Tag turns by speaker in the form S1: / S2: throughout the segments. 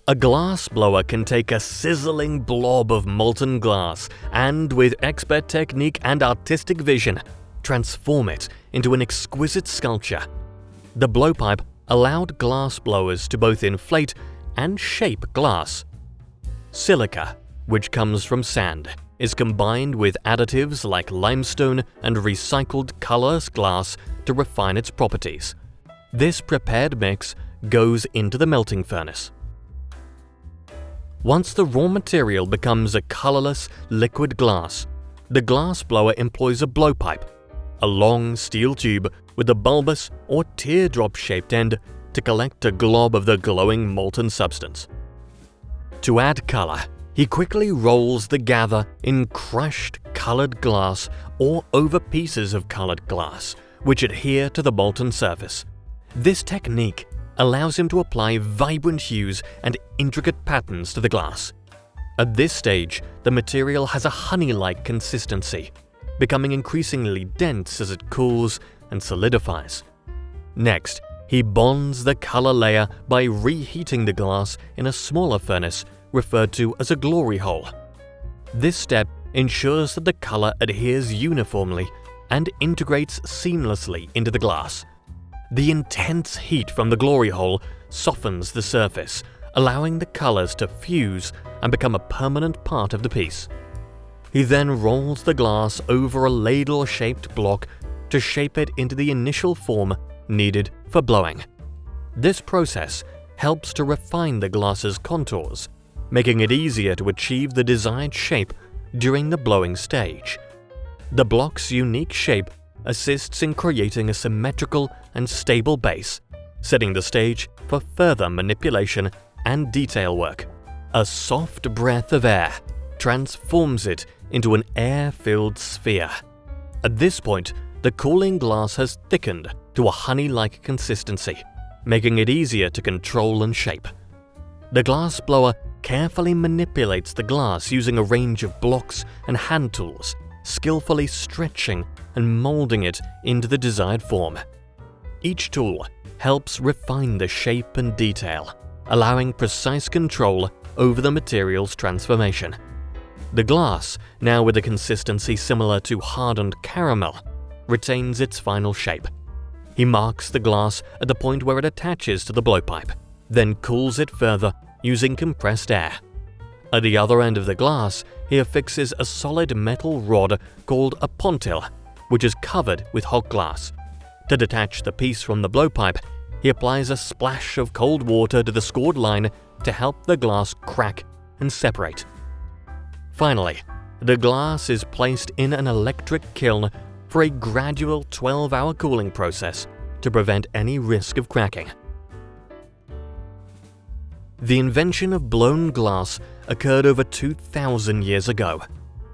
S1: A glass blower can take a sizzling blob of molten glass and, with expert technique and artistic vision, transform it into an exquisite sculpture. The blowpipe allowed glass blowers to both inflate and shape glass. Silica, which comes from sand, is combined with additives like limestone and recycled colorless glass to refine its properties. This prepared mix goes into the melting furnace. Once the raw material becomes a colorless, liquid glass, the glass blower employs a blowpipe, a long steel tube with a bulbous or teardrop-shaped end to collect a glob of the glowing molten substance. To add color, he quickly rolls the gather in crushed colored glass or over pieces of colored glass, which adhere to the molten surface. This technique allows him to apply vibrant hues and intricate patterns to the glass. At this stage, the material has a honey-like consistency, becoming increasingly dense as it cools and solidifies. Next, he bonds the color layer by reheating the glass in a smaller furnace referred to as a glory hole. This step ensures that the color adheres uniformly and integrates seamlessly into the glass. The intense heat from the glory hole softens the surface, allowing the colors to fuse and become a permanent part of the piece. He then rolls the glass over a ladle-shaped block to shape it into the initial form needed for blowing. This process helps to refine the glass's contours, making it easier to achieve the desired shape during the blowing stage. The block's unique shape assists in creating a symmetrical and stable base, setting the stage for further manipulation and detail work. A soft breath of air transforms it into an air-filled sphere. At this point, the cooling glass has thickened to a honey-like consistency, making it easier to control and shape. The glass blower carefully manipulates the glass using a range of blocks and hand tools, skillfully stretching and molding it into the desired form. Each tool helps refine the shape and detail, allowing precise control over the material's transformation. The glass, now with a consistency similar to hardened caramel, retains its final shape. He marks the glass at the point where it attaches to the blowpipe, then cools it further using compressed air. At the other end of the glass, he affixes a solid metal rod called a pontil, which is covered with hot glass. To detach the piece from the blowpipe, he applies a splash of cold water to the scored line to help the glass crack and separate. Finally, the glass is placed in an electric kiln for a gradual 12-hour cooling process to prevent any risk of cracking. The invention of blown glass occurred over 2,000 years ago.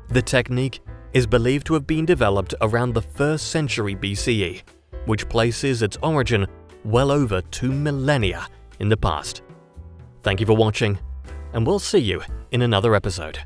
S1: The technique is believed to have been developed around the 1st century BCE, which places its origin well over 2 millennia in the past. Thank you for watching, and we'll see you in another episode.